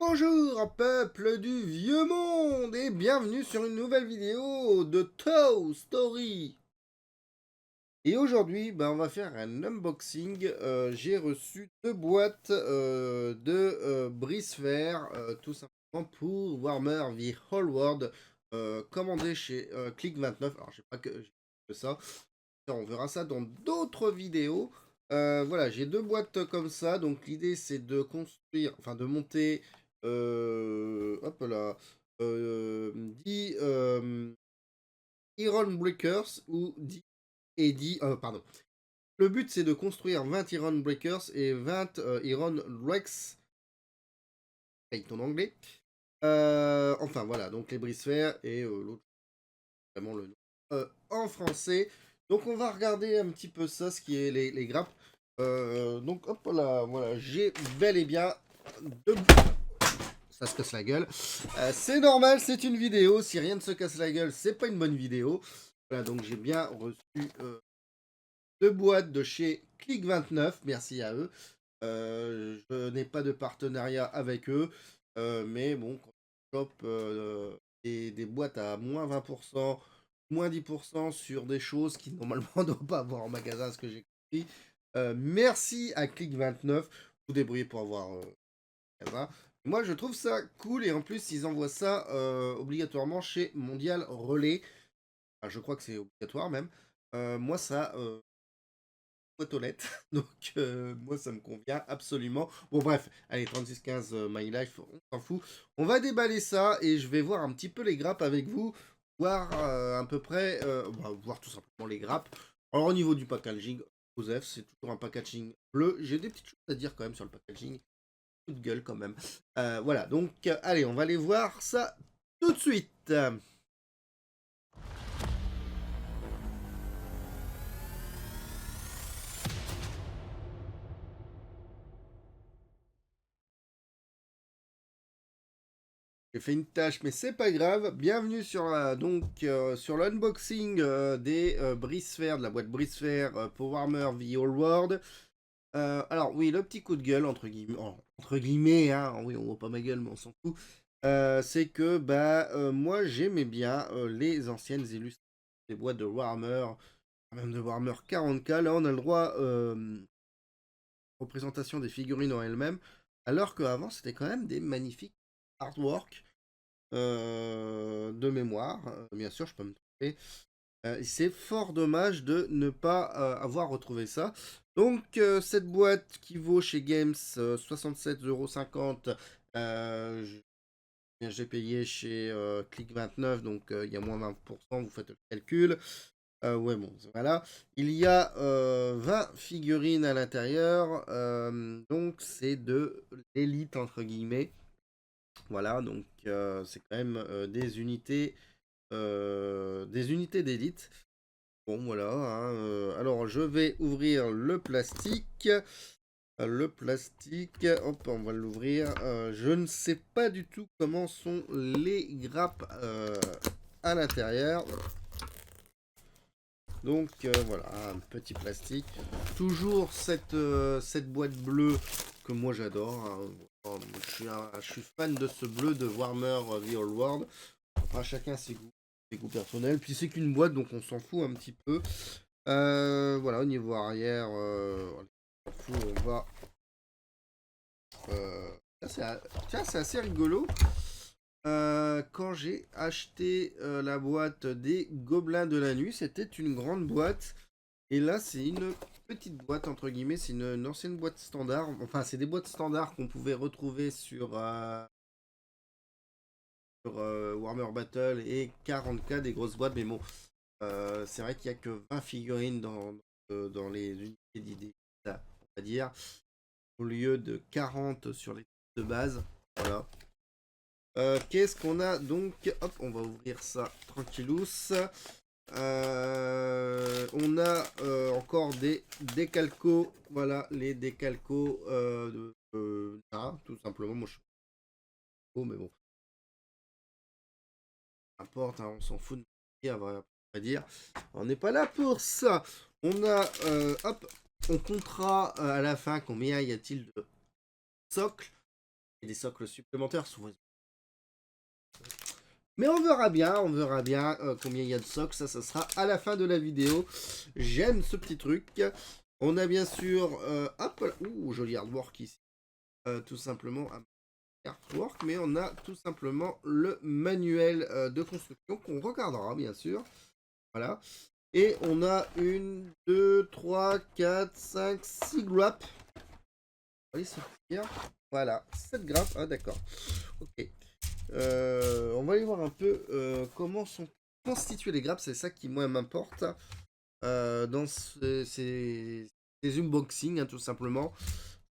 Bonjour peuple du vieux monde et bienvenue sur une nouvelle vidéo de Toy Story. Et aujourd'hui, on va faire un unboxing. J'ai reçu deux boîtes de brise-fer, tout simplement pour Warhammer The Whole World, commandé chez Click29. Alors, j'ai pas que ça. On verra ça dans d'autres vidéos. Voilà, j'ai deux boîtes comme ça. Donc, l'idée, c'est de construire, enfin, de monter, hop là, 10 Iron Breakers ou 10 et 10, pardon. Le but, c'est de construire 20 Iron Breakers et 20 Iron Rex. Paye ton anglais. Enfin, voilà, donc les brise-fer et l'autre, vraiment le nom en français. Donc, on va regarder un petit peu ça, ce qui est les grappes. Donc, hop là, voilà, j'ai bel et bien deux. Ça se casse la gueule. C'est normal, c'est une vidéo. Si rien ne se casse la gueule, c'est pas une bonne vidéo. Voilà, donc j'ai bien reçu deux boîtes de chez Click29. Merci à eux. Je n'ai pas de partenariat avec eux. Mais bon, quand on chope des boîtes à moins 20%, moins 10% sur des choses qui normalement ne doivent pas avoir en magasin, ce que j'ai compris. Merci à Click29. Vous débrouillez pour avoir magasin. Moi, je trouve ça cool et en plus, ils envoient ça obligatoirement chez Mondial Relais. Enfin, je crois que c'est obligatoire même. Moi, ça, boîte aux lettres. Donc, moi, ça me convient absolument. Bon, bref, allez, 3615 My Life, on s'en fout. On va déballer ça et je vais voir un petit peu les grappes avec vous. Voir à peu près, voir tout simplement les grappes. Alors, au niveau du packaging, Joseph, c'est toujours un packaging bleu. J'ai des petites choses à dire quand même sur le packaging de gueule quand même. Voilà, donc allez, on va aller voir ça tout de suite. J'ai fait une tâche, mais c'est pas grave. Bienvenue sur sur l'unboxing des brise-fer, de la boîte brise-fer pour Warhammer The Old World. Alors oui, le petit coup de gueule entre guillemets, hein, oui, on voit pas ma gueule, mais on s'en fout. C'est que moi j'aimais bien les anciennes illustrations des boîtes de Warhammer, même de Warhammer 40K. Là, on a le droit représentation des figurines en elles-mêmes, alors qu'avant c'était quand même des magnifiques artworks de mémoire. Bien sûr, je peux me tromper. C'est fort dommage de ne pas avoir retrouvé ça. Donc, cette boîte qui vaut chez Games 67,50 €, j'ai payé chez Click29, donc il y a moins 20%, vous faites le calcul. Ouais, bon, voilà. Il y a 20 figurines à l'intérieur, donc c'est de l'élite, entre guillemets. Voilà, donc c'est quand même des unités d'élite. Bon, voilà, hein, alors, je vais ouvrir le plastique. Le plastique, hop, on va l'ouvrir. Je ne sais pas du tout comment sont les grappes à l'intérieur. Donc voilà, un petit plastique. Toujours cette boîte bleue que moi j'adore, hein. Je suis fan de ce bleu de Warhammer The Old World. Enfin, chacun ses goûts personnels. Puis c'est qu'une boîte, donc on s'en fout un petit peu. Voilà, au niveau arrière, on s'en fout, on va... Euh, tiens, c'est assez rigolo. Quand j'ai acheté la boîte des Gobelins de la Nuit, c'était une grande boîte. Et là, c'est une petite boîte, entre guillemets. C'est une ancienne boîte standard. Enfin, c'est des boîtes standards qu'on pouvait retrouver sur Warhammer Battle et 40K, des grosses boîtes. Mais bon, c'est vrai qu'il n'y a que 20 figurines dans les unités d'idées, on va dire, au lieu de 40 sur les de base. Voilà. Qu'est-ce qu'on a donc? Hop, on va ouvrir ça tranquillous. On a encore des décalcos. Voilà, les décalcos tout simplement. Moi, je suis pas, mais bon, importe, hein, on s'en fout de dire, on va dire. On n'est pas là pour ça. On a, hop, on comptera à la fin combien y a-t-il de socles. et des socles supplémentaires. Souvent. Mais on verra bien combien il y a de socles. Ça sera à la fin de la vidéo. J'aime ce petit truc. On a bien sûr, hop, ouh, joli artwork ici. Tout simplement un artwork, mais on a tout simplement le manuel de construction qu'on regardera bien sûr. Voilà. Et on a 1, 2, 3, 4, 5, 6 grappes. On va les sortir. Voilà, 7 grappes. Ah d'accord. Ok. On va aller voir un peu comment sont constituées les grappes. C'est ça qui moi m'importe dans ces unboxings, hein, tout simplement.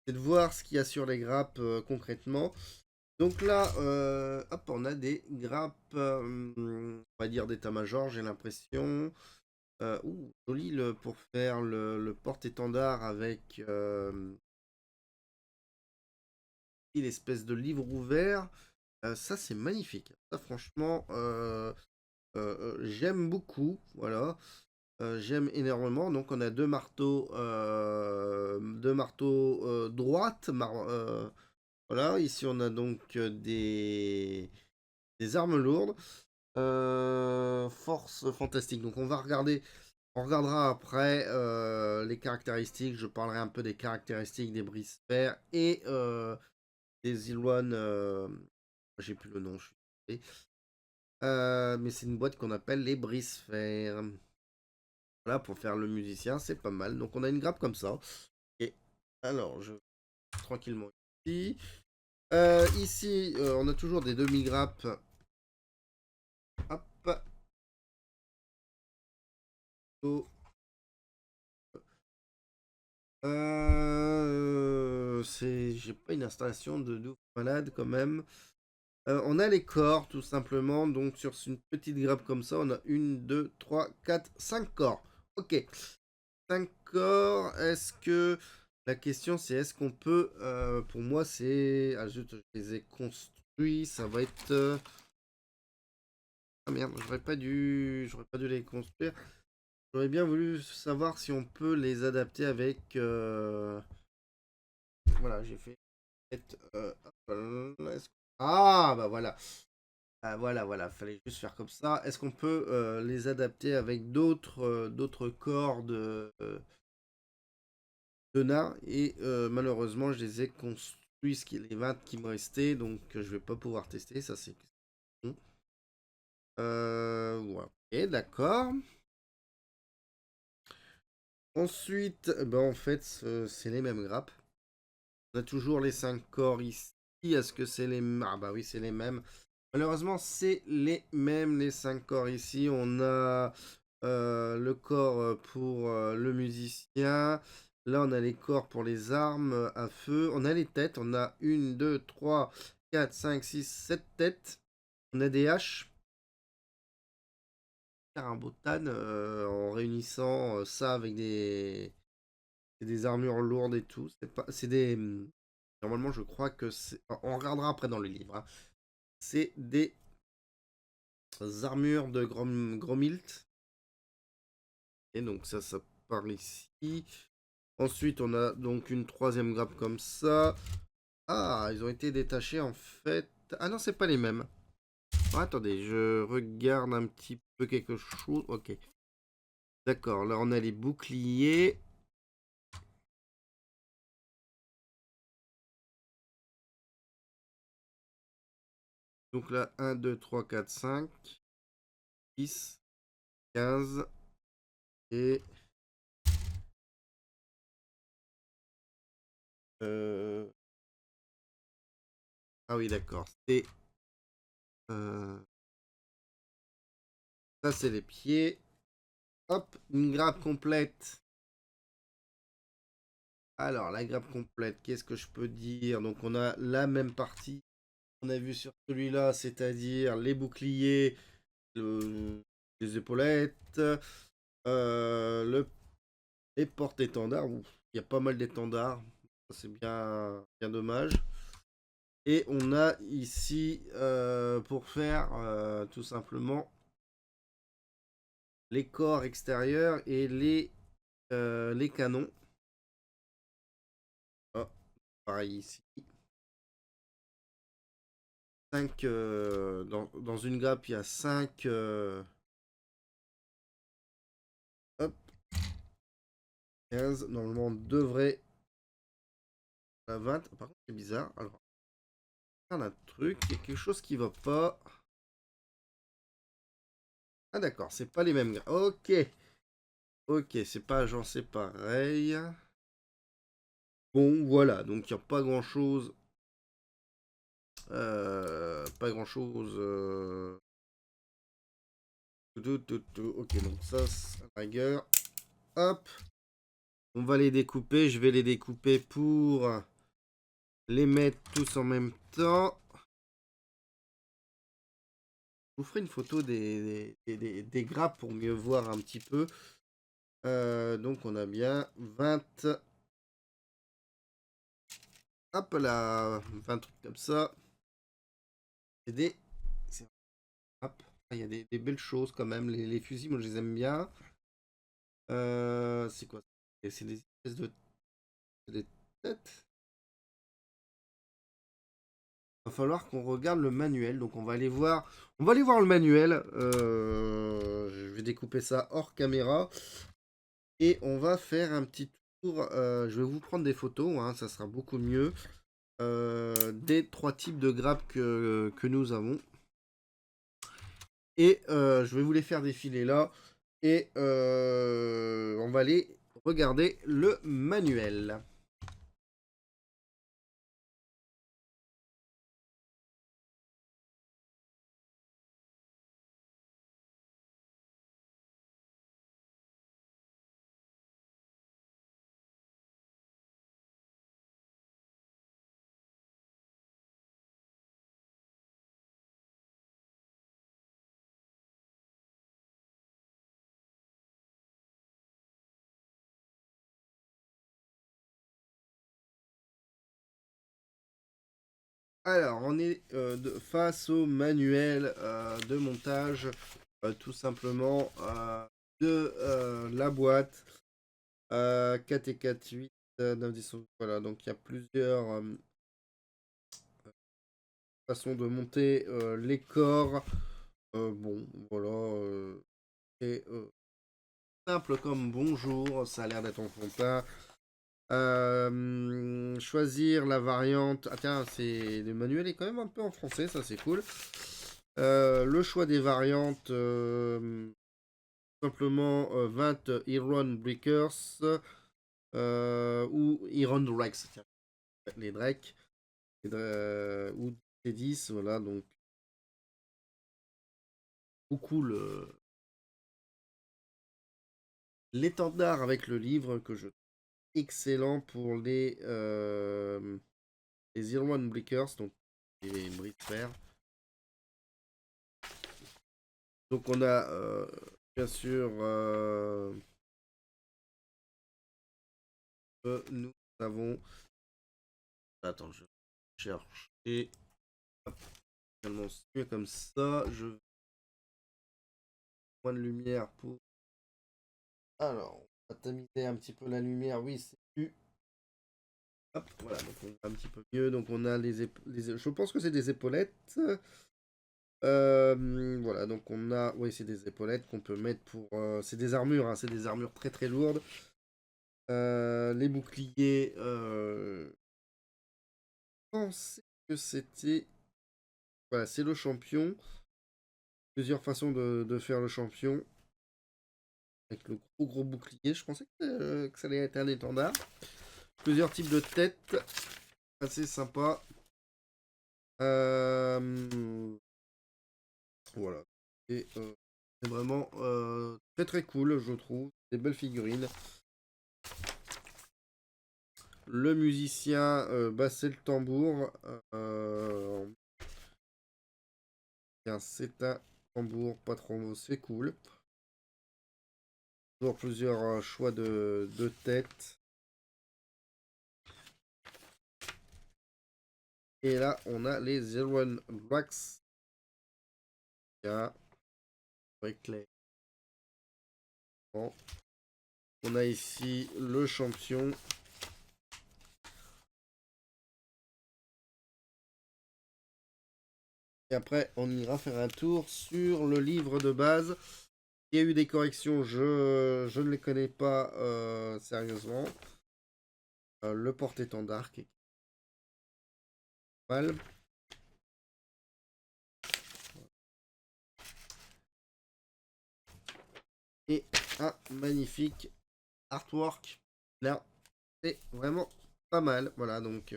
C'est de voir ce qu'il y a sur les grappes concrètement. Donc là, hop, on a des grappes, on va dire d'état-major, j'ai l'impression. Joli pour faire le porte-étendard avec l'espèce de livre ouvert. Ça, c'est magnifique. Ça, franchement, j'aime beaucoup. Voilà. J'aime énormément. Donc, on a deux marteaux droites. Voilà. Ici, on a donc des armes lourdes. Force fantastique. Donc, on regardera après les caractéristiques. Je parlerai un peu des caractéristiques des brise-fer et des Iloan. J'ai plus le nom, je suis désolé. Mais c'est une boîte qu'on appelle les brise-fer. Voilà, pour faire le musicien, c'est pas mal. Donc on a une grappe comme ça. Et alors, je tranquillement ici. Ici, on a toujours des demi-grappes. Hop. Oh. J'ai pas une installation de ouf malade quand même. On a les corps tout simplement. Donc sur une petite grappe comme ça, on a 1, 2, 3, 4, 5 corps. Ok. 5 corps. Est-ce que. La question c'est est-ce qu'on peut. Pour moi, c'est. Ah, je les ai construits. Ça va être. Ah merde, J'aurais pas dû les construire. J'aurais bien voulu savoir si on peut les adapter avec. Voilà, j'ai fait. Ah, bah voilà. Ah, voilà, fallait juste faire comme ça. Est-ce qu'on peut les adapter avec d'autres corps de nains? Et malheureusement, je les ai construits, les 20 qui me restaient, donc je vais pas pouvoir tester, ça c'est bon. Ouais, ok, d'accord. Ensuite, ben, en fait, c'est les mêmes grappes. On a toujours les 5 corps ici. Est-ce que c'est les mêmes? Ah bah oui, c'est les mêmes. Malheureusement, c'est les mêmes, les 5 corps ici. On a le corps pour le musicien. Là, on a les corps pour les armes à feu. On a les têtes. On a 1, 2, 3, 4, 5, 6, 7 têtes. On a des haches. Faire un beau tan en réunissant ça avec des armures lourdes et tout. C'est des. Normalement, je crois que c'est. On regardera après dans le livre, hein. C'est des armures de Gromilt. Et donc ça part ici. Ensuite, on a donc une troisième grappe comme ça. Ah, ils ont été détachés en fait. Ah non, c'est pas les mêmes. Oh, attendez, je regarde un petit peu quelque chose. Ok. D'accord, là on a les boucliers. Donc là, 1, 2, 3, 4, 5, 10, 15 et... Ah oui, d'accord. Euh, Ça, c'est les pieds. Hop, une grappe complète. Alors, la grappe complète, qu'est-ce que je peux dire? Donc, on a la même partie qu'on a vu sur celui-là, c'est-à-dire les boucliers, les épaulettes, le, les porte-étendards. Il y a pas mal d'étendards. C'est bien dommage. Et on a ici, pour faire tout simplement les corps extérieurs et les canons. Oh, pareil ici. 5 dans une grappe, il y a 5 hop, 15. Normalement, on devrait à 20. Par contre, c'est bizarre. Alors, on a un truc, il y a quelque chose qui va pas. Ah d'accord, c'est pas les mêmes grappes. Ok. Ok, c'est pas genre c'est pareil. Bon, voilà, donc il n'y a pas grand chose. Pas grand chose. Ok, donc ça, c'est la rigueur. Hop, on va les découper. Je vais les découper pour les mettre tous en même temps. Je vous ferai une photo des grappes pour mieux voir un petit peu. Donc on a bien 20. Hop là, 20 trucs comme ça. C'est des. Hop, il y a des belles choses quand même. Les fusils, moi je les aime bien. C'est quoi? C'est des espèces de des têtes. Va falloir qu'on regarde le manuel. Donc on va aller voir. On va aller voir le manuel. Je vais découper ça hors caméra. Et on va faire un petit tour. Je vais vous prendre des photos, hein, ça sera beaucoup mieux. Des 3 types de grappes que nous avons. Et je vais vous les faire défiler là. Et on va aller regarder le manuel. Alors, on est face au manuel de montage, tout simplement, de la boîte 4 et 4, 8, 9, 10, 11. Voilà, donc il y a plusieurs façons de monter les corps. Bon, voilà, c'est simple comme bonjour, ça a l'air d'être enfantin. Choisir la variante. Ah tiens, c'est le manuel est quand même un peu en français, ça c'est cool. Le choix des variantes, simplement 20 Iron Breakers ou Iron Drakes, tiens, les Drakes, ou T10, voilà, donc beaucoup l'étendard avec le livre que je trouve excellent pour les Iron Breakers, donc les bris de fer. Donc on a bien sûr nous avons. Attends, je cherche et finalement c'est mieux comme ça. Je moins de lumière pour. Alors, on va tamiser un petit peu la lumière. Oui, c'est plus. Hop, voilà, donc on va un petit peu mieux. Donc on a je pense que c'est des épaulettes. Voilà, donc on a. Oui, c'est des épaulettes qu'on peut mettre pour. C'est des armures, hein, c'est des armures très très lourdes. Les boucliers. Je pensais que c'était. Voilà, c'est le champion. Plusieurs façons de faire le champion. Avec le gros gros bouclier. Je pensais que ça allait être un étendard. Plusieurs types de têtes. Assez sympa. Voilà. Et c'est vraiment très très cool, je trouve. Des belles figurines. Le musicien bassait le tambour. C'est un tambour pas trop. C'est cool. Toujours plusieurs choix de têtes. Et là, on a les Iron Wax. Avec les. Bon. On a ici le champion. Et après, on ira faire un tour sur le livre de base. Il y a eu des corrections, je ne les connais pas sérieusement. Le porte-étendard qui est pas mal. Et un magnifique artwork. Là, c'est vraiment pas mal. Voilà, donc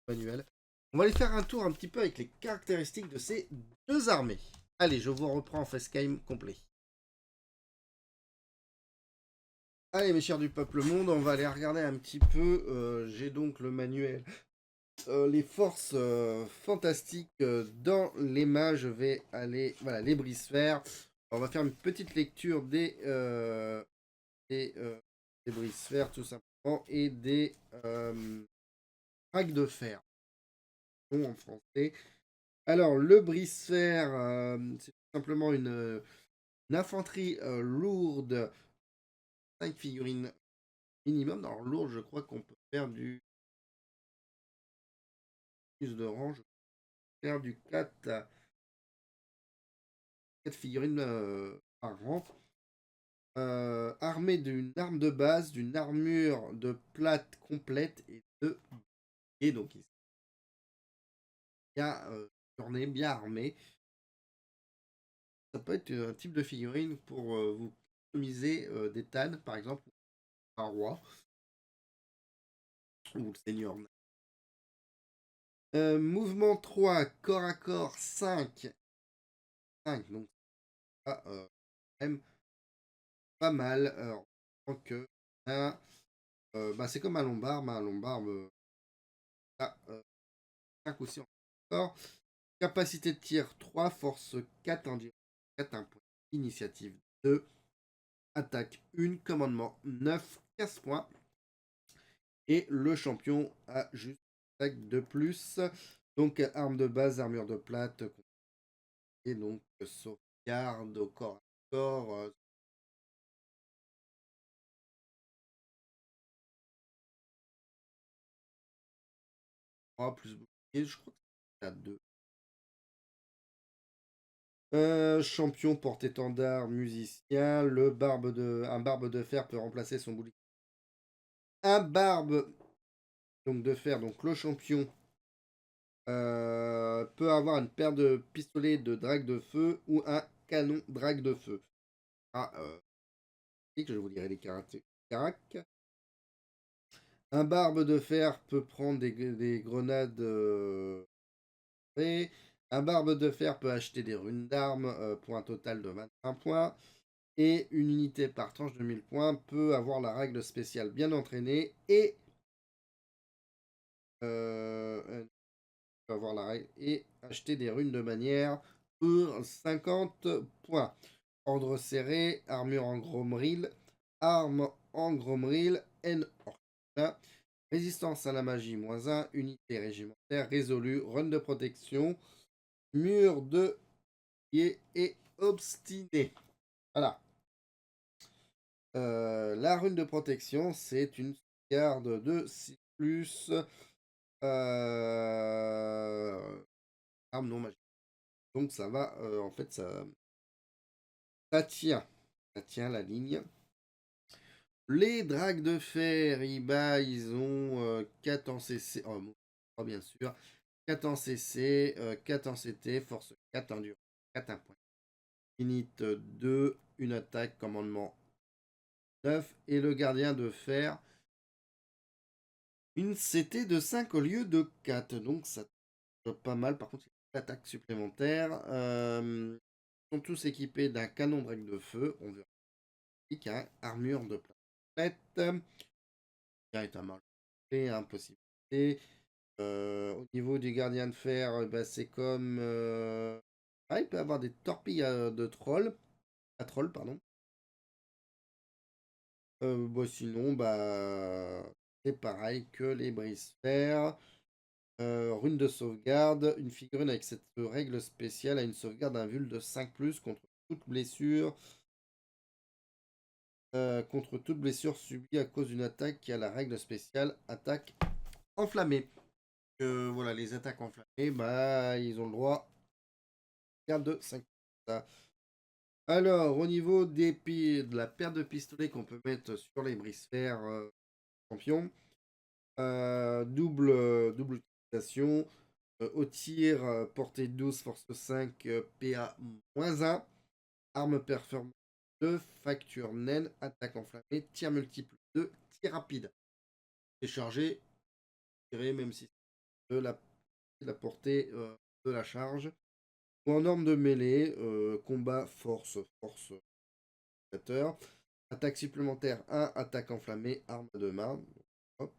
manuel. On va aller faire un tour un petit peu avec les caractéristiques de ces deux armées. Allez, je vous reprends en facecam complet. Allez, mes chers du peuple monde, on va aller regarder un petit peu. J'ai donc le manuel. Les forces fantastiques dans les mains. Je vais aller. Voilà, les brisphères. On va faire une petite lecture des, euh, des brisphères, tout simplement, et des rags de fer. En français. Alors, le brisphère, c'est tout simplement une infanterie lourde. 5 figurines minimum. Alors, lourde, je crois qu'on peut faire du plus de rang. Je peux faire du 4 figurines par rang. Armé d'une arme de base, d'une armure de plate complète et de bouclier. Donc, il bien tourné, bien armé. Ça peut être un type de figurine pour vous customiser des tannes, par exemple, un roi ou le seigneur. Mouvement 3, corps à corps 5. 5, donc ça, même pas mal. En tant que bah, c'est comme un lombard, mais un lombard a 5 aussi en corps. Capacité de tir 3, force 4, endurance 4, un point. Initiative 2, attaque 1, commandement 9, 15 points. Et le champion a juste attaque de plus. Donc arme de base, armure de plate. Et donc sauvegarde au corps à corps. Plus bouclier, je crois que c'est à 2. Champion porte-étendard, musicien. Un barbe de fer peut remplacer son bouclier. Un barbe donc de fer, donc le champion peut avoir une paire de pistolets de drague de feu ou un canon drague de feu. Ah, je vous dirai les caractéristiques. Un barbe de fer peut prendre des grenades. Un barbe de fer peut acheter des runes d'armes pour un total de 25 points. Et une unité par tranche de 1000 points peut avoir la règle spéciale bien entraînée et peut avoir la règle et acheter des runes de manière pour 50 points. Ordre serré, armure en gromril, arme en gromril, N orca, résistance à la magie -1, unité régimentaire résolue, run de protection, mur de pied et obstiné. Voilà. La rune de protection, c'est une garde de 6 plus arme non magique. Donc ça va, en fait, ça tient. Ça tient la ligne. Les dragues de fer, ils ont 4 en CC. Oh, bon, bien sûr. 4 en CC, 4 en CT, force 4, endurance 4, 1 point. Init 2, une attaque, commandement 9. Et le gardien de fer, une CT de 5 au lieu de 4. Donc ça pas mal. Par contre, il y a l'attaque supplémentaire. Ils sont tous équipés d'un canon drague de feu. On verra. Armure de plate. Est un mal. Impossibilité. Au niveau du gardien de fer, bah, c'est comme. Ah, il peut avoir des torpilles de troll. À troll, pardon. Bah, sinon, bah, c'est pareil que les brise-fer. Rune de sauvegarde. Une figurine avec cette règle spéciale a une sauvegarde d'un vul de 5 contre toute blessure. Contre toute blessure subie à cause d'une attaque qui a la règle spéciale attaque enflammée. Voilà, les attaques enflammées, bah, ils ont le droit gain de 5. Alors, au niveau de la paire de pistolets qu'on peut mettre sur les brise-fer champions, double utilisation, au tir, portée 12, force 5, PA-1, arme performante 2, facture naine, attaque enflammée, tir multiple 2, tir rapide. Décharger, tirer même si c'est de la portée de la charge. Ou en norme de mêlée, combat, force, attaque supplémentaire 1, attaque enflammée, arme de main. Hop.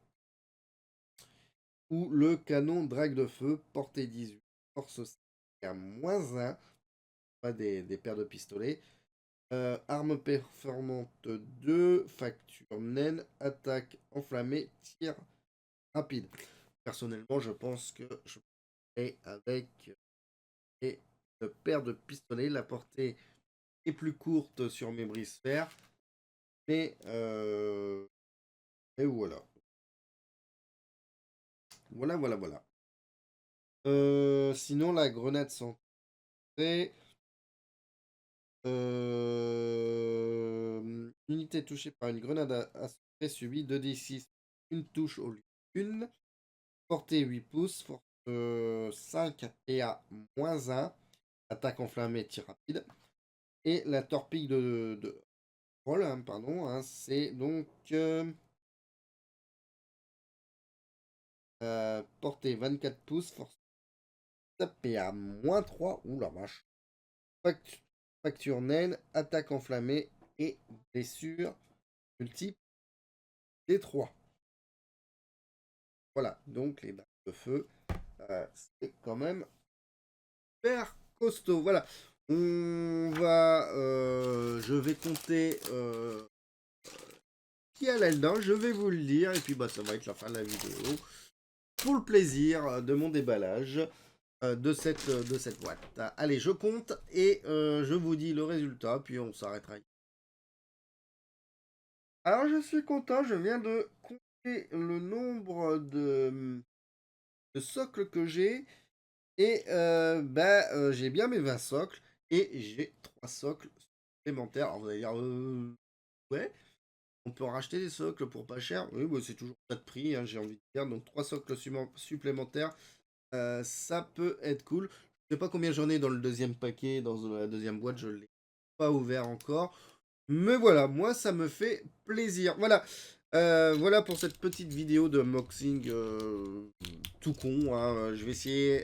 Ou le canon drague de feu, portée 18, force 5, à -1, pas des paires de pistolets. Arme performante 2, facture naine, attaque enflammée, tir rapide. Personnellement, je pense que je vais avec une paire de pistolets. La portée est plus courte sur mes brise-fer. Mais et voilà. Voilà. Sinon, la grenade centrée. Unité touchée par une grenade à subit 2d6, une touche au lieu d'une. Portée 8 pouces, force 5 et à -1. Attaque enflammée, tir rapide. Et la torpille de rôle, hein, pardon, hein, c'est donc portée 24 pouces, force et à -3. Ouh la vache. Facture naine, attaque enflammée et blessure multiple des 3. Voilà, donc les barres de feu, c'est quand même super costaud. Voilà, je vais compter qui a là-dedans, je vais vous le dire, et puis bah ça va être la fin de la vidéo. Pour le plaisir de mon déballage de cette boîte. Allez, je compte et je vous dis le résultat, puis on s'arrêtera. Alors je suis content, je viens de compter le nombre de socles que j'ai. Et j'ai bien mes 20 socles. Et j'ai 3 socles supplémentaires. Alors vous allez dire, ouais, on peut en racheter des socles pour pas cher. Oui, bah, c'est toujours pas de prix, hein, j'ai envie de dire. Donc 3 socles supplémentaires, ça peut être cool. Je sais pas combien j'en ai dans le deuxième paquet, dans la deuxième boîte, je l'ai pas ouvert encore. Mais voilà, moi ça me fait plaisir. Voilà. Voilà pour cette petite vidéo de unboxing tout con, hein. Je vais essayer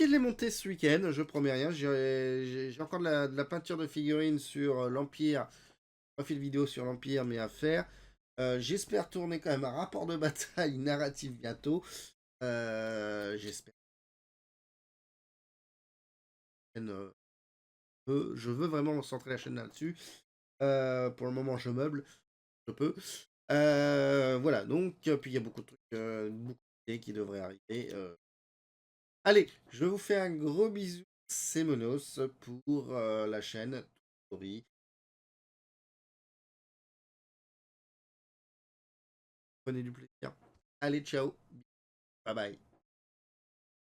de les monter ce week-end, je promets rien. J'ai encore de la peinture de figurines sur l'Empire. Pas fait de vidéo sur l'Empire, mais à faire. J'espère tourner quand même un rapport de bataille narratif bientôt. J'espère. Je veux vraiment centrer la chaîne là-dessus. Pour le moment, je meuble. Je peux. Voilà, donc, puis il y a beaucoup de trucs, beaucoup d'idées qui devraient arriver. Allez, je vous fais un gros bisou. C'est Monos pour la chaîne Story. Prenez du plaisir. Allez, ciao. Bye bye.